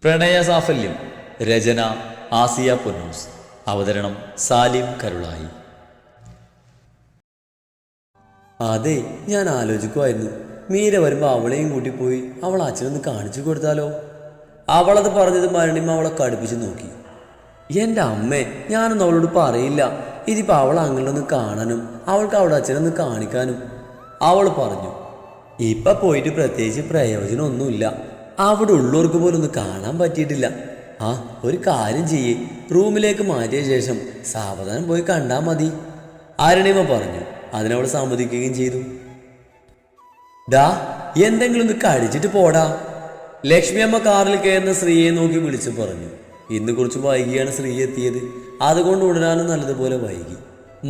പ്രണയസാഫല്യം. രചന ആസിയ പൊന്നൂസ്. അവതരണം സാലിം കരുളായി. അതെ, ഞാൻ ആലോചിക്കുമായിരുന്നു, മീര വരുമ്പോൾ അവളെയും കൂട്ടിപ്പോയി അവൾ അച്ഛനൊന്ന് കാണിച്ചു കൊടുത്താലോ. അവളത് പറഞ്ഞത് മരണിമ അവളെ കടുപ്പിച്ച് നോക്കി. എൻ്റെ അമ്മേ, ഞാനൊന്നും അവളോട് പറയില്ല. ഇതിപ്പോൾ അവൾ അങ്ങോട്ടൊന്ന് കാണാനും അവൾക്ക് അവളുടെ അച്ഛനൊന്ന് കാണിക്കാനും അവൾ പറഞ്ഞു. ഇപ്പം പോയിട്ട് പ്രത്യേകിച്ച് പ്രയോജനമൊന്നുമില്ല. അവിടെ ഉള്ളവർക്ക് പോലും ഒന്ന് കാണാൻ പറ്റിയിട്ടില്ല. ആ, ഒരു കാര്യം ചെയ്യേ, റൂമിലേക്ക് മാറ്റിയ ശേഷം സാവധാനം പോയി കണ്ടാൽ മതി, അരുണിമ പറഞ്ഞു. അതിനവൾ സമ്മതിക്കുകയും ചെയ്തു. ഡാ, എന്തെങ്കിലും ഒന്ന് കഴിച്ചിട്ട് പോടാ, ലക്ഷ്മി അമ്മ കാറിൽ കയറുന്ന ശ്രീയെ നോക്കി വിളിച്ചു പറഞ്ഞു. ഇന്ന് കുറച്ച് വൈകിയാണ് ശ്രീ എത്തിയത്, അതുകൊണ്ട് ഉടനാനും നല്ലതുപോലെ വൈകി.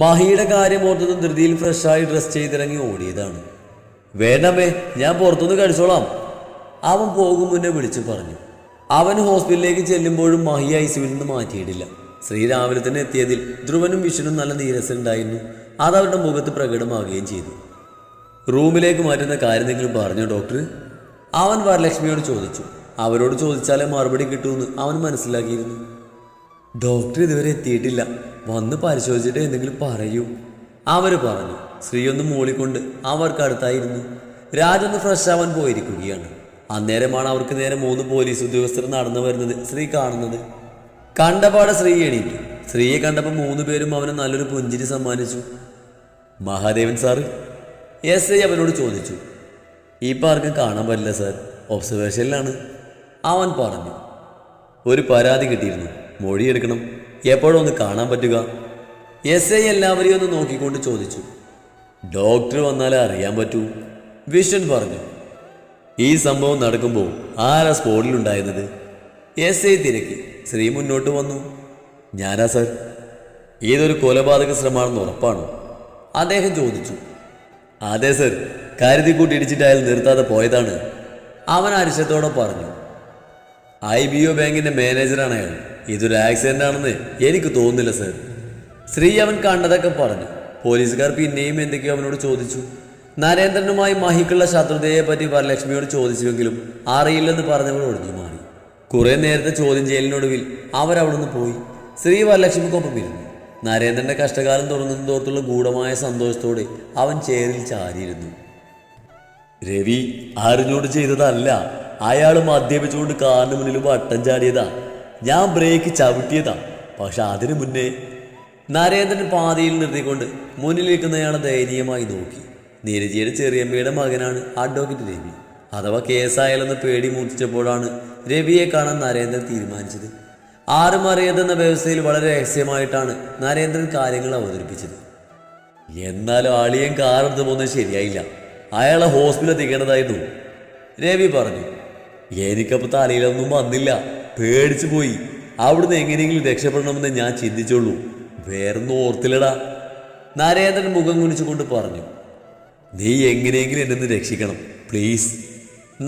മഹിയുടെ കാര്യം ഓർത്തതും ധൃതിയിൽ ഫ്രഷായി ഡ്രസ് ചെയ്തിറങ്ങി ഓടിയതാണ്. വേണ്ടമ്മേ, ഞാൻ പുറത്തുനിന്ന് കഴിച്ചോളാം, അവൻ പോകും മുന്നേ വിളിച്ചു പറഞ്ഞു. അവൻ ഹോസ്പിറ്റലിലേക്ക് ചെല്ലുമ്പോഴും മഹി ഐസിയുവിൽ നിന്ന് മാറ്റിയിട്ടില്ല. ശ്രീ രാവിലെ തന്നെ എത്തിയതിൽ ധ്രുവനും വിഷ്ണുവും നല്ല നീരസമുണ്ടായിരുന്നു. അതവരുടെ മുഖത്ത് പ്രകടമാവുകയും ചെയ്തു. റൂമിലേക്ക് മാറ്റുന്ന കാര്യം എന്തെങ്കിലും പറഞ്ഞോ ഡോക്ടർ? അവൻ വരലക്ഷ്മിയോട് ചോദിച്ചു. അവരോട് ചോദിച്ചാലേ മറുപടി കിട്ടുമെന്ന് അവൻ മനസ്സിലാക്കിയിരുന്നു. ഡോക്ടർ ഇതുവരെ എത്തിയിട്ടില്ല, വന്ന് പരിശോധിച്ചിട്ട് എന്തെങ്കിലും പറയൂ, അവർ പറഞ്ഞു. ശ്രീ ഒന്ന് മൂളിക്കൊണ്ട് അവർക്കടുത്തായിരുന്നു. രാജൊന്ന് ഫ്രഷ് ആവാൻ പോയിരിക്കുകയാണ്. അന്നേരമാണ് അവർക്ക് നേരെ 3 പോലീസ് ഉദ്യോഗസ്ഥർ നടന്നു വരുന്നത് ശ്രീ കാണുന്നത്. കണ്ടപാടെ ശ്രീ എണീറ്റു. ശ്രീയെ കണ്ടപ്പോൾ 3 പേരും അവന് നല്ലൊരു പുഞ്ചിരി സമ്മാനിച്ചു. മഹാദേവൻ സാറ്? SI അവനോട് ചോദിച്ചു. ഇപ്പം ആർക്കും കാണാൻ പറ്റില്ല സാർ, ഒബ്സർവേഷനിലാണ്, അവൻ പറഞ്ഞു. ഒരു പരാതി കിട്ടിയിരുന്നു, മൊഴിയെടുക്കണം, എപ്പോഴും ഒന്ന് കാണാൻ പറ്റുക? SI എല്ലാവരെയും ഒന്ന് നോക്കിക്കൊണ്ട് ചോദിച്ചു. ഡോക്ടർ വന്നാലേ അറിയാൻ പറ്റൂ, വിഷൻ പറഞ്ഞു. ഈ സംഭവം നടക്കുമ്പോൾ ആരാ സ്പോട്ടിലുണ്ടായിരുന്നത്? SI തിരക്കി. ശ്രീ മുന്നോട്ട് വന്നു. ഞാനാ സർ. ഇതൊരു കൊലപാതക ശ്രമമാണെന്ന് ഉറപ്പാണോ? അദ്ദേഹം ചോദിച്ചു. അതെ സർ, കരുതി കൂട്ടിയിടിച്ചിട്ട് അയാൾ നിർത്താതെ പോയതാണ്, അവൻ അരിശത്തോടെ പറഞ്ഞു. IBO ബാങ്കിന്റെ മാനേജറാണ് അയാൾ. ഇതൊരു ആക്സിഡന്റ് ആണെന്ന് എനിക്ക് തോന്നുന്നില്ല സർ. ശ്രീ അവൻ കണ്ടതൊക്കെ പറഞ്ഞു. പോലീസുകാർ പിന്നെയും എന്തൊക്കെയോ അവനോട് ചോദിച്ചു. നരേന്ദ്രനുമായി മഹിക്കുള്ള ശത്രുതയെ പറ്റി വരലക്ഷ്മിയോട് ചോദിച്ചുവെങ്കിലും അറിയില്ലെന്ന് പറഞ്ഞവൾ ഒഴിഞ്ഞു മാറി. കുറെ നേരത്തെ ചോദ്യം ചെയ്യലിനൊടുവിൽ അവരവിടുന്ന് പോയി. ശ്രീ വരലക്ഷ്മിക്കൊപ്പം ഇരുന്നു. നരേന്ദ്രന്റെ കഷ്ടകാലം തുടങ്ങുന്നതോർത്തുള്ള ഗൂഢമായ സന്തോഷത്തോടെ അവൻ ചേരിൽ ചാരിയിരുന്നു. രവി അറിഞ്ഞോട് ചെയ്തതല്ല, അയാൾ മദ്യപിച്ചുകൊണ്ട് കാറിന് മുന്നിൽ വട്ടം ചാടിയതാ, ഞാൻ ബ്രേക്ക് ചവിട്ടിയതാ. പക്ഷെ അതിനു മുന്നേ നരേന്ദ്രൻ പാതിയിൽ നിർത്തിക്കൊണ്ട് മുന്നിലിരിക്കുന്നയാളെ ദയനീയമായി നോക്കി. നീരജിയുടെ ചെറിയമ്മയുടെ മകനാണ് അഡ്വക്കേറ്റ് രവി. അഥവാ കേസായാലെന്ന് പേടി മൂർച്ഛിച്ചപ്പോഴാണ് രവിയെ കാണാൻ നരേന്ദ്രൻ തീരുമാനിച്ചത്. ആരും അറിയാതെന്ന വ്യവസ്ഥയിൽ വളരെ രഹസ്യമായിട്ടാണ് നരേന്ദ്രൻ കാര്യങ്ങൾ അവതരിപ്പിച്ചത്. എന്നാലും ആളിയൻ കാറെടുത്ത് പോകുന്നത് ശരിയായില്ല, അയാളെ ഹോസ്പിറ്റലിൽ എത്തിക്കേണ്ടതായിരുന്നു, രവി പറഞ്ഞു. എനിക്കപ്പോൾ തലയിലൊന്നും വന്നില്ല, പേടിച്ചു പോയി. അവിടുന്ന് എങ്ങനെയെങ്കിലും രക്ഷപ്പെടണമെന്ന് ഞാൻ ചിന്തിച്ചുള്ളൂ, വേറൊന്നും ഓർത്തില്ലടാ, നരേന്ദ്രൻ മുഖം കുനിച്ചുകൊണ്ട് പറഞ്ഞു. നീ എങ്ങനെയെങ്കിലും എന്നെ രക്ഷിക്കണം പ്ലീസ്.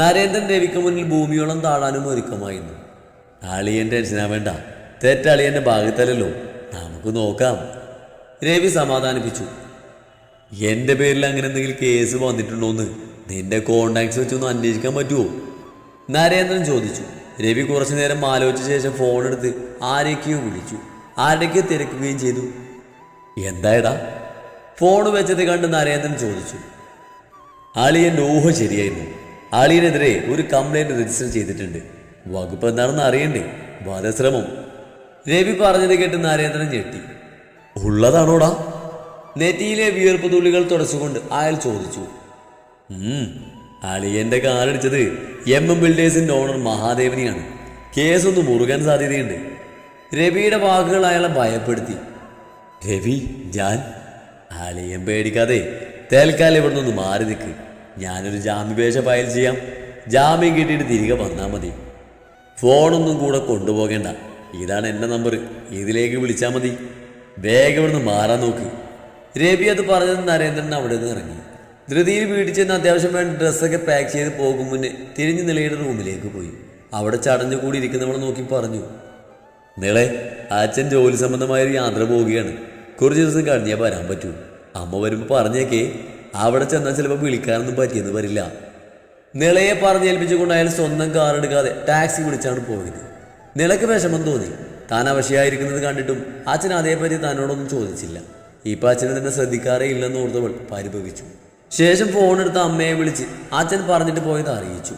നരേന്ദ്രൻ രവിക്ക് മുന്നിൽ ഭൂമിയോളം താഴാനും ഒരുക്കമായിരുന്നു. അളിയൻ ടെൻഷനാ വേണ്ട, തെറ്റളിയൻ്റെ ഭാഗത്തല്ലല്ലോ, നമുക്ക് നോക്കാം, രവി സമാധാനിപ്പിച്ചു. എൻ്റെ പേരിൽ അങ്ങനെ എന്തെങ്കിലും കേസ് വന്നിട്ടുണ്ടോയെന്ന് നിന്റെ കോണ്ടാക്ട്സ് വെച്ചൊന്ന് അന്വേഷിക്കാൻ പറ്റുമോ? നരേന്ദ്രൻ ചോദിച്ചു. രവി കുറച്ചു നേരം ആലോചിച്ച ശേഷം ഫോണെടുത്ത് ആരൊക്കെയോ വിളിച്ചു. ആരൊക്കെയോ തിരക്കുകയും ചെയ്തു. എന്തായടാ? ഫോൺ വെച്ചത് കണ്ട് നരേന്ദ്രൻ ചോദിച്ചു. അളിയൻ്റെ ഊഹം ശരിയായിരുന്നു, അളിയനെതിരെ ഒരു കംപ്ലൈൻറ്റ് രജിസ്റ്റർ ചെയ്തിട്ടുണ്ട്, വകുപ്പ് എന്താണെന്ന് അറിയണ്ടേ, വധശ്രമം. രവി പറഞ്ഞത് കേട്ട് നരേന്ദ്രൻ ഞെട്ടി. ഉള്ളതാണോടാ? നെറ്റിയിലെ വിയർപ്പ് തുള്ളികൾ തുടച്ചുകൊണ്ട് അയാൾ ചോദിച്ചു. അളിയൻ്റെ കാലടിച്ചത് MM ബിൽഡേഴ്സിൻ്റെ ഓണർ മഹാദേവനെയാണ്, കേസൊന്ന് മുറുകാൻ സാധ്യതയുണ്ട്. രവിയുടെ വാക്കുകൾ അയാളെ ഭയപ്പെടുത്തി. രവി, ഞാൻ അളിയൻ പേടിക്കാതെ തൽക്കാലം ഇവിടെ നിന്ന് മാറി നിൽക്ക്, ഞാനൊരു ജാമ്യപേക്ഷ ഫയൽ ചെയ്യാം, ജാമ്യം കിട്ടിയിട്ട് തിരികെ വന്നാൽ മതി, ഫോണൊന്നും കൂടെ കൊണ്ടുപോകേണ്ട, ഇതാണ് എൻ്റെ നമ്പർ, ഇതിലേക്ക് വിളിച്ചാൽ മതി, വേഗം ഇവിടുന്ന് മാറാൻ നോക്ക്. രവി അത് പറഞ്ഞത് നരേന്ദ്രൻ അവിടെ നിന്ന് ഇറങ്ങി. ധൃതിയിൽ വീട്ടിൽ ചെന്ന് അത്യാവശ്യം വേണ്ട ഡ്രസ്സൊക്കെ പാക്ക് ചെയ്ത് പോകും മുന്നേ തിരിഞ്ഞ് നിളയുടെ റൂമിലേക്ക് പോയി. അവിടെ ചടഞ്ഞു കൂടി ഇരിക്കുന്നവളെ നോക്കി പറഞ്ഞു. നിളെ, അച്ഛൻ ജോലി സംബന്ധമായൊരു യാത്ര പോവുകയാണ്, കുറച്ച് ദിവസം കഴിഞ്ഞാൽ വരാൻ പറ്റൂ, അമ്മ വരുമ്പോൾ പറഞ്ഞേക്കേ, അവിടെ ചെന്നാൽ ചിലപ്പോൾ വിളിക്കാനൊന്നും പറ്റിയെന്ന് വരില്ല. നിളയെ പറഞ്ഞേൽപ്പിച്ചുകൊണ്ട് അയാൾ സ്വന്തം കാർ എടുക്കാതെ ടാക്സി വിളിച്ചാണ് പോയത്. നിളയ്ക്ക് വിഷമം തോന്നി. താൻ അവശയായിരിക്കുന്നത് കണ്ടിട്ടും അച്ഛൻ അതേപറ്റി തന്നോടൊന്നും ചോദിച്ചില്ല. ഇപ്പം അച്ഛനെ തന്നെ ശ്രദ്ധിക്കാറേ ഇല്ലെന്ന് ഓർത്തവൾ പരിഭവിച്ചു. ശേഷം ഫോണെടുത്ത് അമ്മയെ വിളിച്ച് അച്ഛൻ പറഞ്ഞിട്ട് പോയത് അറിയിച്ചു.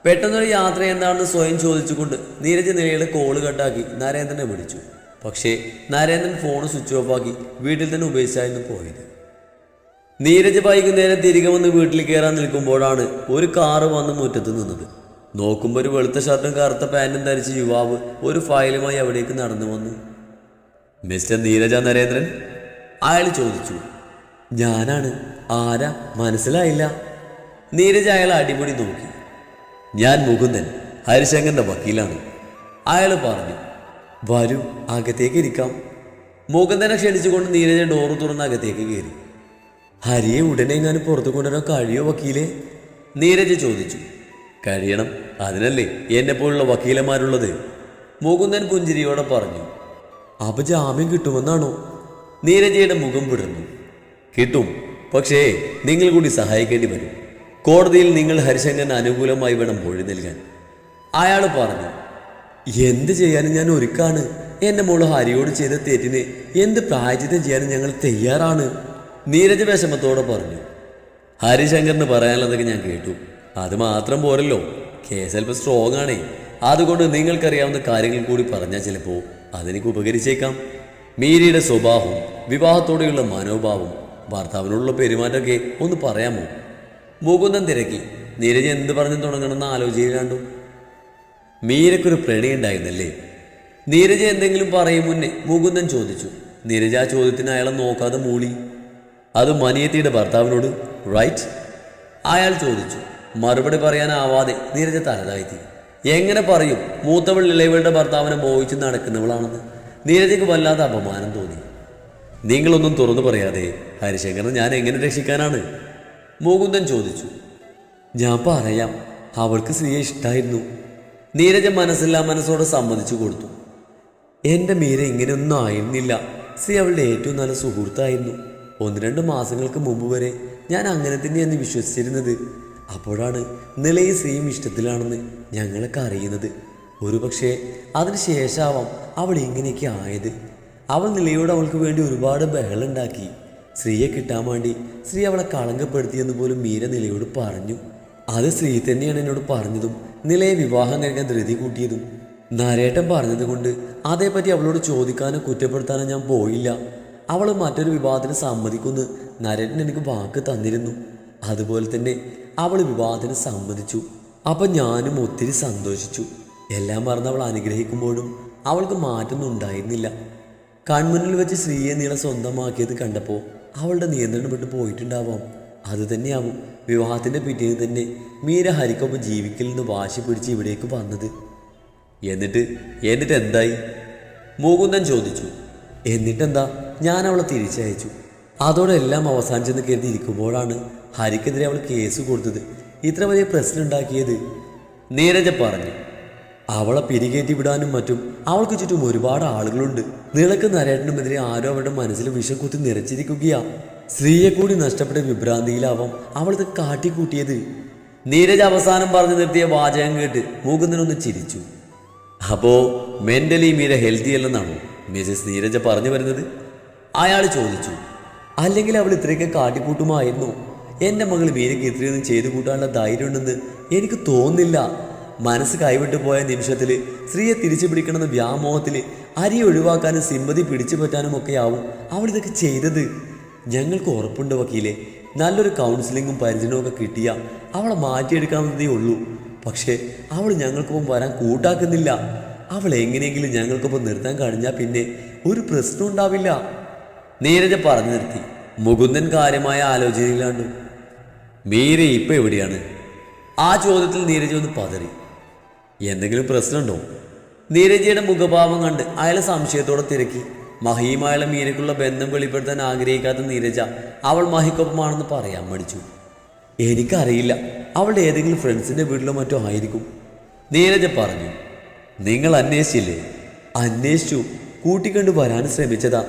പെട്ടെന്നൊരു യാത്ര എന്താണെന്ന് സ്വയം ചോദിച്ചുകൊണ്ട് നീരജ് നിലയുടെ കോള് കട്ടാക്കി നരേന്ദ്രനെ വിളിച്ചു. പക്ഷേ നരേന്ദ്രൻ ഫോൺ സ്വിച്ച് ഓഫാക്കി വീട്ടിൽ തന്നെ ഉപേക്ഷിച്ചായിരുന്നു പോയത്. നീരജ് വൈകുന്നേരം തിരികെ വന്ന് വീട്ടിൽ കയറാൻ നിൽക്കുമ്പോഴാണ് ഒരു കാറ് വന്ന് മുറ്റത്ത് നിന്നത്. നോക്കുമ്പോൾ ഒരു വെളുത്ത ഷർട്ടും കറുത്ത പാൻറ്റും ധരിച്ച യുവാവ് ഒരു ഫയലുമായി അവിടേക്ക് നടന്നു വന്നു. മിസ്റ്റർ നീരജ നരേന്ദ്രൻ? അയാൾ ചോദിച്ചു. ഞാനാണ്. ആരാ? മനസ്സിലായില്ല. നീരജ് അയാളെ അടിമുടി നോക്കി. ഞാൻ മുകുന്ദൻ, ഹരിശങ്കറിന്റെ വക്കീലാണ്. അയാൾ പറഞ്ഞു. വരൂ, അകത്തേക്ക് ഇരിക്കാം. മുകുന്ദനെ ക്ഷണിച്ചുകൊണ്ട് നീരജ ഡോറ് തുറന്ന് അകത്തേക്ക് കയറി. ഹരിയെ ഉടനെ എങ്ങാനും പുറത്തു കൊണ്ടുവരാൻ കഴിയോ വക്കീലെ? നീരജ് ചോദിച്ചു. കഴിയണം, അതിനല്ലേ എന്നെപ്പോലുള്ള വക്കീലന്മാരുള്ളത്. മുകുന്ദൻ പുഞ്ചിരിയോടെ പറഞ്ഞു. അപ്പൊ ജാമ്യം കിട്ടുമെന്നാണോ? നീരജയുടെ മുഖം വിടർന്നു. കിട്ടും, പക്ഷേ നിങ്ങൾ കൂടി സഹായിക്കേണ്ടി വരും. കോടതിയിൽ നിങ്ങൾ ഹരിശങ്കറിന് അനുകൂലമായി വേണം മൊഴി നൽകാൻ. അയാൾ പറഞ്ഞു. എന്ത് ചെയ്യാനും ഞാൻ ഒരുക്കാണ്. എൻ്റെ മോള് ഹരിയോട് ചെയ്ത തെറ്റിന് എന്ത് പ്രായച്ചിത്തം ചെയ്യാനും ഞങ്ങൾ തയ്യാറാണ്. നീരജ് വിഷമത്തോടെ പറഞ്ഞു. ഹരിശങ്കറിന് പറയാനുള്ളതൊക്കെ ഞാൻ കേട്ടു. അത് മാത്രം പോരല്ലോ, കേസ് അല്പം സ്ട്രോങ് ആണേ. അതുകൊണ്ട് നിങ്ങൾക്കറിയാവുന്ന കാര്യങ്ങൾ കൂടി പറഞ്ഞാൽ ചിലപ്പോൾ അതെനിക്ക് ഉപകരിച്ചേക്കാം. മീരയുടെ സ്വഭാവവും വിവാഹത്തോടെയുള്ള മനോഭാവവും ഭർത്താവിനോടുള്ള പെരുമാറ്റമൊക്കെ ഒന്ന് പറയാമോ? മുകുന്ദൻ തിരക്കി. നീരജ് എന്ത് പറഞ്ഞു തുടങ്ങണമെന്ന് ആലോചിക്കാണ്ടു. മീരക്കൊരു പ്രണയം ഉണ്ടായിരുന്നല്ലേ? നീരജ് എന്തെങ്കിലും പറയും മുന്നേ മുകുന്ദൻ ചോദിച്ചു. നീരജ് ആ ചോദ്യത്തിന് അയാളെ നോക്കാതെ മൂളി. അത് മനിയത്തിയുടെ ഭർത്താവിനോട്, റൈറ്റ്? അയാൾ ചോദിച്ചു. മറുപടി പറയാനാവാതെ നീരജ തലതാഴ്ത്തി. എങ്ങനെ പറയും മൂത്തവൾ ഇളയവളുടെ ഭർത്താവിനെ മോഹിച്ച് നടക്കുന്നവളാണെന്ന്? നീരജയ്ക്ക് വല്ലാതെ അപമാനം തോന്നി. നിങ്ങളൊന്നും തുറന്നു പറയാതെ ഹരിശങ്കറിനെ ഞാൻ എങ്ങനെ രക്ഷിക്കാനാണ്? മുകുന്ദൻ ചോദിച്ചു. ഞാൻ പറയാം, അവൾക്ക് സ്ത്രീയെ ഇഷ്ടമായിരുന്നു. നീരജ മനസ്സില്ലാ മനസ്സോടെ സമ്മതിച്ചു കൊടുത്തു. എൻ്റെ മീര ഇങ്ങനെയൊന്നും ആയിരുന്നില്ല. സ്ത്രീ അവളുടെ ഏറ്റവും നല്ല സുഹൃത്തായിരുന്നു. 1-2 മാസങ്ങൾക്ക് മുമ്പ് വരെ ഞാൻ അങ്ങനെ തന്നെയാണ് വിശ്വസിച്ചിരുന്നത്. അപ്പോഴാണ് നിലയും സ്ത്രീയും ഇഷ്ടത്തിലാണെന്ന് ഞങ്ങളൊക്കെ അറിയുന്നത്. ഒരു പക്ഷേ അതിന് ശേഷമാവാം അവൾ ഇങ്ങനെയൊക്കെ ആയത്. അവൾ നിലയോട് അവൾക്ക് വേണ്ടി ഒരുപാട് ബഹളുണ്ടാക്കി. സ്ത്രീയെ കിട്ടാൻ വേണ്ടി സ്ത്രീ അവളെ കളങ്കപ്പെടുത്തിയെന്ന് പോലും മീര നിലയോട് പറഞ്ഞു. അത് സ്ത്രീ തന്നെയാണ് എന്നോട് പറഞ്ഞതും നിലയെ വിവാഹം കഴിക്കാൻ ധൃതി കൂട്ടിയതും. നരേട്ടൻ പറഞ്ഞത് കൊണ്ട് അതേപ്പറ്റി അവളോട് ചോദിക്കാനോ കുറ്റപ്പെടുത്താനോ ഞാൻ പോയില്ല. അവൾ മറ്റൊരു വിവാഹത്തിന് സമ്മതിക്കുമെന്ന് നരേട്ടൻ എനിക്ക് വാക്ക് തന്നിരുന്നു. അതുപോലെ തന്നെ അവൾ വിവാഹത്തിന് സമ്മതിച്ചു. അപ്പം ഞാനും ഒത്തിരി സന്തോഷിച്ചു. എല്ലാം മറന്ന് അവൾ അനുഗ്രഹിക്കുമ്പോഴും അവൾക്ക് മാറ്റമൊന്നും ഉണ്ടായിരുന്നില്ല. കൺമുന്നിൽ വെച്ച് സ്ത്രീയെ നീളെ സ്വന്തമാക്കിയത് കണ്ടപ്പോൾ അവളുടെ നിയന്ത്രണം വിട്ട് പോയിട്ടുണ്ടാവാം. അതുതന്നെയാവും വിവാഹത്തിൻ്റെ പിറ്റേന്ന് തന്നെ മീര ഹരിക്കൊപ്പം ജീവിക്കൽ നിന്ന് വാശി പിടിച്ച് ഇവിടേക്ക് വന്നത്. എന്നിട്ട് എന്തായി? മുകുന്ദൻ ചോദിച്ചു. എന്നിട്ടെന്താ, ഞാൻ അവളെ തിരിച്ചയച്ചു. അതോടെ എല്ലാം അവസാനിച്ചെന്ന് കരുതി ഇരിക്കുമ്പോഴാണ് ഹരിക്കെതിരെ അവൾ കേസ് കൊടുത്തത്. ഇത്ര വലിയ പ്രശ്നം ഉണ്ടാക്കിയത്. നീരജ പറഞ്ഞു. അവളെ പിരികേറ്റി വിടാനും മറ്റും അവൾക്ക് ചുറ്റും ഒരുപാട് ആളുകളുണ്ട്. നിളക്ക് നരേട്ടനുമെതിരെ ആരോ അവളുടെ മനസ്സിൽ വിഷം കുത്തി നിറച്ചിരിക്കുകയാ. സ്ത്രീയെ കൂടി നഷ്ടപ്പെട്ട വിഭ്രാന്തിയിലാവാം അവളത് കാട്ടിക്കൂട്ടിയത്. നീരജ അവസാനം പറഞ്ഞു നിർത്തിയ വാചകം കേട്ട് മുകുന്ദനൊന്ന് ചിരിച്ചു. അപ്പോ മെന്റലി മീര ഹെൽത്തി അല്ലെന്നാണോ മിസസ് നീരജ പറഞ്ഞു വരുന്നത്? അയാൾ ചോദിച്ചു. അല്ലെങ്കിൽ അവൾ ഇത്രയൊക്കെ കാട്ടിക്കൂട്ടുമായിരുന്നു? എൻ്റെ മകൾ മീരയ്ക്ക് ഇത്രയൊന്നും ചെയ്തു കൂട്ടാനുള്ള ധൈര്യം ഉണ്ടെന്ന് എനിക്ക് തോന്നുന്നില്ല. മനസ്സ് കൈവിട്ടു പോയ നിമിഷത്തിൽ സ്ത്രീയെ തിരിച്ചു പിടിക്കണമെന്ന വ്യാമോഹത്തിൽ അരിയെ ഒഴിവാക്കാനും സിമ്പതി പിടിച്ചു പറ്റാനും ഒക്കെ ആവും അവൾ ഇതൊക്കെ ചെയ്തത്. ഞങ്ങൾക്ക് ഉറപ്പുണ്ട് വക്കീലെ, നല്ലൊരു കൗൺസിലിങ്ങും പരിചരണവും ഒക്കെ കിട്ടിയാൽ അവളെ മാറ്റിയെടുക്കാവുന്നതേ ഉള്ളൂ. പക്ഷേ അവൾ ഞങ്ങൾക്കൊപ്പം വരാൻ കൂട്ടാക്കുന്നില്ല. അവൾ എങ്ങനെയെങ്കിലും ഞങ്ങൾക്കൊപ്പം നിർത്താൻ കഴിഞ്ഞാൽ പിന്നെ ഒരു പ്രശ്നം ഉണ്ടാവില്ല. നീരജ പറഞ്ഞു നിർത്തി. മുകുന്ദൻ കാര്യമായ ആലോചനയിലാണ്ട്. മീര ഇപ്പം എവിടെയാണ്? ആ ചോദ്യത്തിൽ നീരജ ഒന്ന് പതറി. എന്തെങ്കിലും പ്രശ്നമുണ്ടോ? നീരജയുടെ മുഖഭാവം കണ്ട് അയാൾ സംശയത്തോടെ തിരക്കി. മഹിയുമായുള്ള മീരയ്ക്കുള്ള ബന്ധം വെളിപ്പെടുത്താൻ ആഗ്രഹിക്കാത്ത നീരജ അവൾ മഹിക്കൊപ്പമാണെന്ന് പറയാൻ മടിച്ചു. എനിക്കറിയില്ല, അവളുടെ ഏതെങ്കിലും ഫ്രണ്ട്സിൻ്റെ വീട്ടിലോ മറ്റോ ആയിരിക്കും. നീരജ പറഞ്ഞു. നിങ്ങൾ അന്വേഷിച്ചില്ലേ? അന്വേഷിച്ചു, കൂട്ടിക്കണ്ട് വരാൻ ശ്രമിച്ചതാ.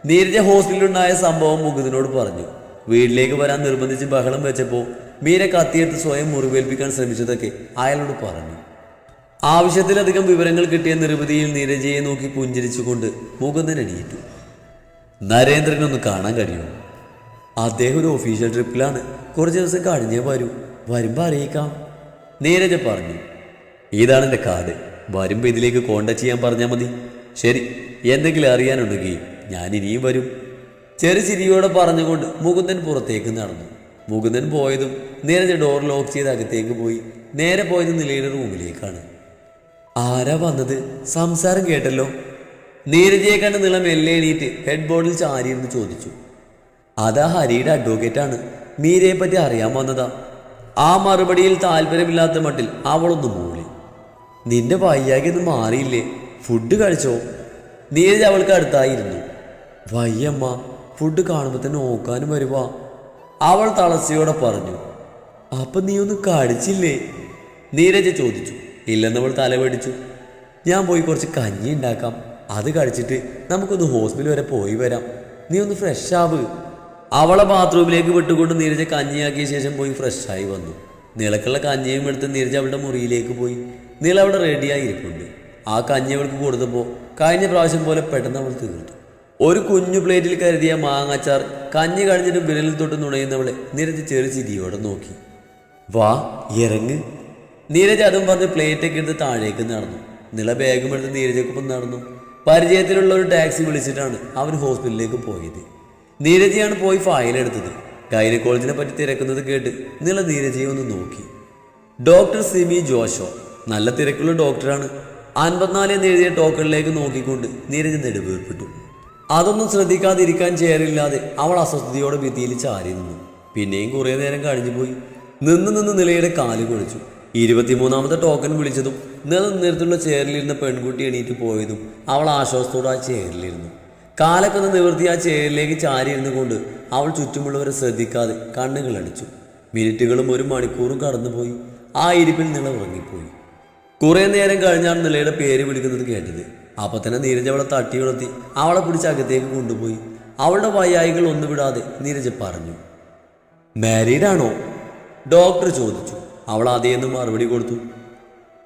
നീരജ ഹോസ്പിറ്റലിലുണ്ടായ സംഭവം മുകുന്ദനോട് പറഞ്ഞു. വീട്ടിലേക്ക് വരാൻ നിർബന്ധിച്ച് ബഹളം വെച്ചപ്പോൾ മീര കത്തിയെടുത്ത് സ്വയം മുറിവേൽപ്പിക്കാൻ ശ്രമിച്ചതൊക്കെ അയാളോട് പറഞ്ഞു. ആവശ്യത്തിലധികം വിവരങ്ങൾ കിട്ടിയ നിർവൃതിയിൽ നീരജയെ നോക്കി പുഞ്ചിരിച്ചുകൊണ്ട് മുകുന്ദൻ എണീറ്റു. നരേന്ദ്രനൊന്ന് കാണാൻ കഴിയുമോ? അദ്ദേഹം ഒരു ഒഫീഷ്യൽ ട്രിപ്പിലാണ്, കുറച്ച് ദിവസം കഴിഞ്ഞേ വരൂ, വരുമ്പോൾ അറിയിക്കാം, നീരജ പറഞ്ഞു. ഇതാണ് എൻ്റെ കാർഡ്, വരുമ്പോൾ ഇതിലേക്ക് കോണ്ടാക്ട് ചെയ്യാൻ പറഞ്ഞാൽ മതി. ശരി, എന്തെങ്കിലും അറിയാനുണ്ടെങ്കിൽ ഞാൻ ഇനിയും വരും. ചെറു ചിരിയോടെ പറഞ്ഞുകൊണ്ട് മുകുന്ദൻ പുറത്തേക്ക് നടന്നു. മുകുന്ദൻ പോയതും നീരജ ഡോർ ലോക്ക് ചെയ്ത് അകത്തേക്ക് പോയി. നേരെ പോയത് നിലയുടെ റൂമിലേക്കാണ്. ആരാ വന്നത്? സംസാരം കേട്ടല്ലോ. നീരജയെ കണ്ട് നില മെല്ലെ എണീറ്റ് ഹെഡ് ബോർഡിൽ ചാരിയെന്ന് ചോദിച്ചു. അതാ ഹരിയുടെ അഡ്വക്കേറ്റാണ്, മീരയെ പറ്റി അറിയാൻ വന്നതാ. ആ മറുപടിയിൽ താല്പര്യമില്ലാത്ത മട്ടിൽ അവളൊന്ന് മൂളി. നിന്റെ വയ്യാകൊന്നും മാറിയില്ലേ? ഫുഡ് കഴിച്ചോ? നീരജ അവൾക്ക് അടുത്തായിരുന്നു. വയ്യമ്മ, ഫുഡ് കാണുമ്പോൾ തന്നെ നോക്കാനും വരുവാ, അവൾ തളർച്ചയോടെ പറഞ്ഞു. അപ്പൊ നീ ഒന്നും കഴിച്ചില്ലേ? നീരജ ചോദിച്ചു. ഇല്ലെന്നവൾ തലവെടിച്ചു. ഞാൻ പോയി കുറച്ച് കഞ്ഞി ഉണ്ടാക്കാം, അത് കഴിച്ചിട്ട് നമുക്കൊന്ന് ഹോസ്പിറ്റൽ വരെ പോയി വരാം, നീ ഒന്ന് ഫ്രഷ് ആവ്. അവളെ ബാത്റൂമിലേക്ക് വിട്ടുകൊണ്ട് നീരജ കഞ്ഞിയാക്കിയ ശേഷം പോയി ഫ്രഷായി വന്നു. നിളക്കുള്ള കഞ്ഞിയും എടുത്ത് നീരജ അവളുടെ മുറിയിലേക്ക് പോയി. നീള അവിടെ റെഡിയായി ഇരിപ്പുണ്ട്. ആ കഞ്ഞി അവൾക്ക് കൊടുത്തപ്പോൾ കഴിഞ്ഞ പ്രാവശ്യം പോലെ പെട്ടെന്ന് അവൾ തീർത്തു. ഒരു കുഞ്ഞു പ്ലേറ്റിൽ കരുതിയ മാങ്ങാച്ചാർ കഞ്ഞി കഴിഞ്ഞിട്ട് വിരലിൽ തൊട്ട് നുണയുന്നവളെ നീരജ ചെറു ചിരിയോടെ നോക്കി. വാ ഇറങ്ങ്. നീരജ അതും പറഞ്ഞ് പ്ലേറ്റൊക്കെ എടുത്ത് താഴേക്ക് നടന്നു. നിള ബാഗും എടുത്ത് നീരജക്കൊപ്പം നടന്നു. പരിചയത്തിലുള്ള ഒരു ടാക്സി വിളിച്ചിട്ടാണ് അവൻ ഹോസ്പിറ്റലിലേക്ക് പോയത്. നീരജയാണ് പോയി ഫയലെടുത്തത്. ഗൈനക്കോളജിനെ പറ്റി തിരക്കുന്നത് കേട്ട് നിള നീരജയെ ഒന്ന് നോക്കി. ഡോക്ടർ സിമി ജോഷോ, നല്ല തിരക്കുള്ള ഡോക്ടറാണ്. 54 എന്ന് എഴുതിയ ടോക്കണിലേക്ക് നോക്കിക്കൊണ്ട് നീരജ നെടുവേർപ്പെട്ടു. അതൊന്നും ശ്രദ്ധിക്കാതിരിക്കാൻ ചേരില്ലാതെ അവൾ അസ്വസ്ഥതയോടെ ഭിത്തിയിൽ ചാരി നിന്നു. പിന്നെയും കുറേ നേരം കഴിഞ്ഞുപോയി. നിന്ന് നിലയുടെ കാല് കുഴിച്ചു. 23ാമത്തെ ടോക്കൺ വിളിച്ചതും നേരത്തുള്ള ചെയറിലിരുന്ന പെൺകുട്ടി എണീറ്റ് പോയതും അവൾ ആശ്വാസത്തോടെ ആ ചെയറിലിരുന്നു. കാലൊക്കെ ഒന്ന് നിവർത്തി ആ ചെയറിലേക്ക് ചാരിയിരുന്നു കൊണ്ട് അവൾ ചുറ്റുമുള്ളവരെ ശ്രദ്ധിക്കാതെ കണ്ണുകളടിച്ചു. മിനിറ്റുകളും 1 മണിക്കൂറും കടന്നുപോയി. ആ ഇരിപ്പിൽ നില ഉറങ്ങിപ്പോയി. കുറേ നേരം കഴിഞ്ഞാണ് നിലയുടെ പേര് വിളിക്കുന്നത് കേട്ടത്. അപ്പം തന്നെ നീരജ അവളെ തട്ടി ഉണർത്തി അവളെ പിടിച്ച് അകത്തേക്ക് കൊണ്ടുപോയി. അവളുടെ വയ്യായികൾ ഒന്നു വിടാതെ നീരജ പറഞ്ഞു. മാരീഡാണോ? ഡോക്ടർ ചോദിച്ചു. അവൾ അതേന്ന് മറുപടി കൊടുത്തു.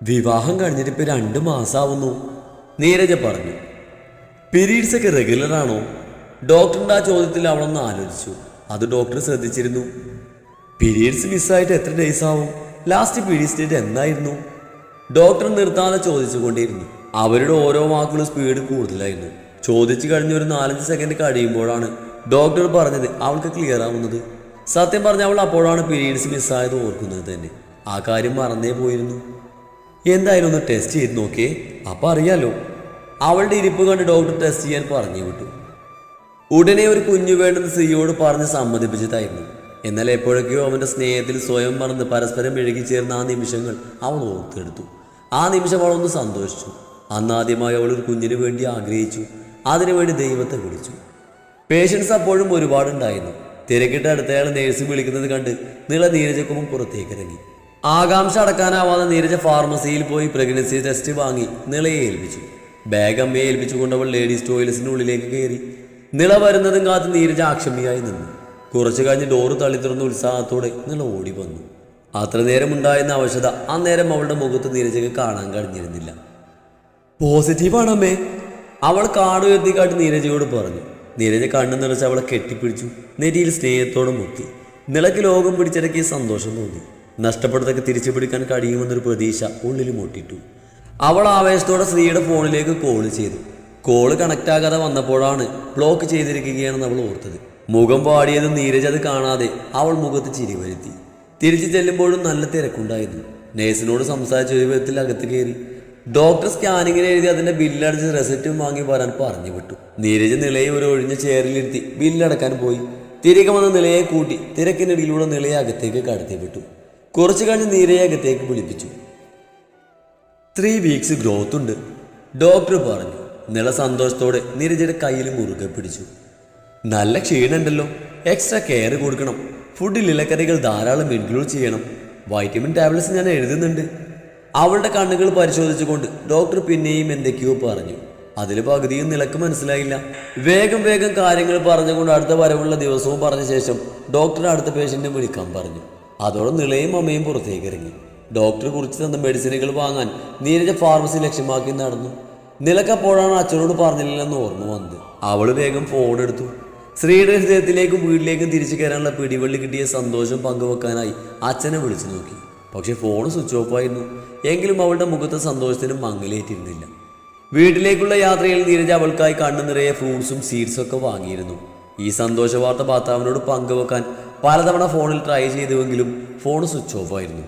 വിവാഹം കഴിഞ്ഞിട്ട് ഇപ്പം 2 മാസമാവുന്നു, നീരജ പറഞ്ഞു. പീരീഡ്സ് ഒക്കെ റെഗുലർ ആണോ? ഡോക്ടറിൻ്റെ ആ ചോദ്യത്തിൽ അവളൊന്ന് ആലോചിച്ചു. അത് ഡോക്ടർ ശ്രദ്ധിച്ചിരുന്നു. പീരീഡ്സ് മിസ്സായിട്ട് എത്ര ഡേയ്സ് ആവും? ലാസ്റ്റ് പീരീഡ്സ് ഡേറ്റ് എന്നായിരുന്നു? ഡോക്ടർ നിർത്താതെ ചോദിച്ചുകൊണ്ടേയിരുന്നു. അവരുടെ ഓരോ വാക്കുകളും സ്പീഡ് കൂടുതലായിരുന്നു. ചോദിച്ചു കഴിഞ്ഞ ഒരു 4-5 സെക്കൻഡ് കഴിയുമ്പോഴാണ് ഡോക്ടർ പറഞ്ഞത് അവൾക്ക് ക്ലിയർ ആവുന്നത്. സത്യം പറഞ്ഞ അവൾ അപ്പോഴാണ് പീരീഡ്സ് മിസ്സായത് ഓർക്കുന്നത് തന്നെ. ആ കാര്യം മറന്നേ പോയിരുന്നു. എന്തായാലും ഒന്ന് ടെസ്റ്റ് ചെയ്ത് നോക്കിയേ, അപ്പം അറിയാലോ. അവളുടെ ഇരിപ്പ് കണ്ട് ഡോക്ടർ ടെസ്റ്റ് ചെയ്യാൻ പറഞ്ഞു വിട്ടു. ഉടനെ ഒരു കുഞ്ഞു വേണ്ടെന്ന് സ്ത്രീയോട് പറഞ്ഞ് സമ്മതിപ്പിച്ചതായിരുന്നു. എന്നാൽ എപ്പോഴൊക്കെയോ അവൻ്റെ സ്നേഹത്തിൽ സ്വയം മറന്ന് പരസ്പരം ഇഴുകിച്ചേർന്ന ആ നിമിഷങ്ങൾ അവൾ ഓർത്തെടുത്തു. ആ നിമിഷം അവളൊന്ന് സന്തോഷിച്ചു. അന്നാദ്യമായി അവൾ ഒരു കുഞ്ഞിന് വേണ്ടി ആഗ്രഹിച്ചു. അതിനുവേണ്ടി ദൈവത്തെ വിളിച്ചു. പേഷ്യൻസ് അപ്പോഴും ഒരുപാടുണ്ടായിരുന്നു. തിരക്കിട്ട് അടുത്തയാൾ നേഴ്സ് വിളിക്കുന്നത് കണ്ട് നിള നീരജക്കൊപ്പം പുറത്തേക്ക് ഇറങ്ങി. ആകാംക്ഷ അടക്കാനാവാതെ നീരജ ഫാർമസിയിൽ പോയി പ്രഗ്നൻസി ടെസ്റ്റ് വാങ്ങി നിളയെ ഏൽപ്പിച്ചു. ബാഗ് അമ്മയെ ഏൽപ്പിച്ചുകൊണ്ട് അവൾ ലേഡീസ് ടോയ്ലറ്റ്സിൻ്റെ ഉള്ളിലേക്ക് കയറി. നിള വരുന്നതും കാത്ത് നീരജ ആക്ഷമിയായി നിന്നു. കുറച്ചു കഴിഞ്ഞ് ഡോറ് തള്ളി തുറന്ന് ഉത്സാഹത്തോടെ നിള ഓടി വന്നു. അത്ര നേരം ഉണ്ടായിരുന്ന അവശത അന്നേരം അവളുടെ മുഖത്ത് നീരജയ്ക്ക് കാണാൻ കഴിഞ്ഞിരുന്നില്ല. പോസിറ്റീവാണമ്മേ, അവൾ കാട് ഉയർത്തിക്കാട്ടി നീരജയോട് പറഞ്ഞു. നീരജ കണ്ണു നിറച്ച് അവളെ കെട്ടിപ്പിടിച്ചു. നെറ്റിയിൽ സ്നേഹത്തോടെ മുത്തി. നിളയ്ക്ക് ലോകം പിടിച്ചടക്കിയ സന്തോഷം തോന്നി. നഷ്ടപ്പെട്ടതൊക്കെ തിരിച്ചു പിടിക്കാൻ കഴിയുമെന്നൊരു പ്രതീക്ഷ ഉള്ളിൽ മുട്ടിട്ടു. അവൾ ആവേശത്തോടെ സ്ത്രീയുടെ ഫോണിലേക്ക് കോള് ചെയ്തു. കോള് കണക്റ്റ് ആകാതെ വന്നപ്പോഴാണ് ബ്ലോക്ക് ചെയ്തിരിക്കുകയാണെന്ന് അവൾ ഓർത്തത്. മുഖം പാടിയതും നീരജ അത് കാണാതെ അവൾ മുഖത്ത് ചിരി വരുത്തി. തിരിച്ചു ചെല്ലുമ്പോഴും നല്ല തിരക്കുണ്ടായിരുന്നു. നേഴ്സിനോട് സംസാരിച്ച ഒരു വിധത്തിൽ അകത്ത് കയറി. ഡോക്ടർ സ്കാനിങ്ങിന് എഴുതി അതിൻ്റെ ബില്ലടിച്ച് റെസിപ്റ്റും വാങ്ങി വരാൻ പറഞ്ഞു വിട്ടു. നീരജ് നിലയെ ഒരു ഒഴിഞ്ഞ ചെയറിലിരുത്തി ബില്ലടക്കാൻ പോയി. തിരികെ വന്ന നിലയെ കൂട്ടി തിരക്കിനിടയിലൂടെ നിലയെ അകത്തേക്ക് കടത്തി വിട്ടു. കുറച്ചു കഴിഞ്ഞ് നീരയെ അകത്തേക്ക് വിളിപ്പിച്ചു. 3 വീക്സ് ഗ്രോത്ത് ഉണ്ട്, ഡോക്ടർ പറഞ്ഞു. നില സന്തോഷത്തോടെ നീരജയുടെ കയ്യിൽ മുറുകെ പിടിച്ചു. നല്ല ക്ഷീണുണ്ടല്ലോ, എക്സ്ട്രാ കെയർ കൊടുക്കണം. ഫുഡിൽ ഇലക്കറികൾ ധാരാളം ഇൻക്ലൂഡ് ചെയ്യണം. വൈറ്റമിൻ ടാബ്ലറ്റ്സ് ഞാൻ എഴുതുന്നുണ്ട്. അവളുടെ കണ്ണുകൾ പരിശോധിച്ചുകൊണ്ട് ഡോക്ടർ പിന്നെയും എന്തൊക്കെയോ പറഞ്ഞു. അതിൽ പകുതിയും നിലക്ക് മനസ്സിലായില്ല. വേഗം കാര്യങ്ങൾ പറഞ്ഞുകൊണ്ട് അടുത്ത വരവുള്ള ദിവസവും പറഞ്ഞ ശേഷം ഡോക്ടർ അടുത്ത പേഷ്യന്റിനെ വിളിക്കാൻ പറഞ്ഞു. അതോടെ നിളയും അമ്മയും പുറത്തേക്ക് ഇറങ്ങി. ഡോക്ടർ കുറിച്ച് തന്ന മെഡിസിനുകൾ വാങ്ങാൻ നീരജ ഫാർമസി ലക്ഷ്യമാക്കി നടന്നു. നിലക്കപ്പോഴാണ് അച്ഛനോട് പറഞ്ഞില്ലെന്ന് ഓർമ്മ വന്നത്. അവൾ വേഗം ഫോൺ എടുത്തു. ശ്രീയുടെ ഹൃദയത്തിലേക്കും വീട്ടിലേക്കും തിരിച്ചു കയറാനുള്ള പിടിവള്ളി കിട്ടിയ സന്തോഷം പങ്കുവെക്കാനായി അച്ഛനെ വിളിച്ചു നോക്കി. പക്ഷെ ഫോൺ സ്വിച്ച് ഓഫ് ആയിരുന്നു. എങ്കിലും അവളുടെ മുഖത്തെ സന്തോഷത്തിന് മങ്ങലേറ്റിരുന്നില്ല. വീട്ടിലേക്കുള്ള യാത്രയിൽ നീരജ അവൾക്കായി കണ്ണു നിറയെ ഫ്രൂട്ട്സും സീഡ്സും ഒക്കെ വാങ്ങിയിരുന്നു. ഈ സന്തോഷ വാർത്ത ഭർത്താവിനോട് പങ്കുവെക്കാൻ പലതവണ ഫോണിൽ ട്രൈ ചെയ്തുവെങ്കിലും ഫോൺ സ്വിച്ച് ഓഫ് ആയിരുന്നു.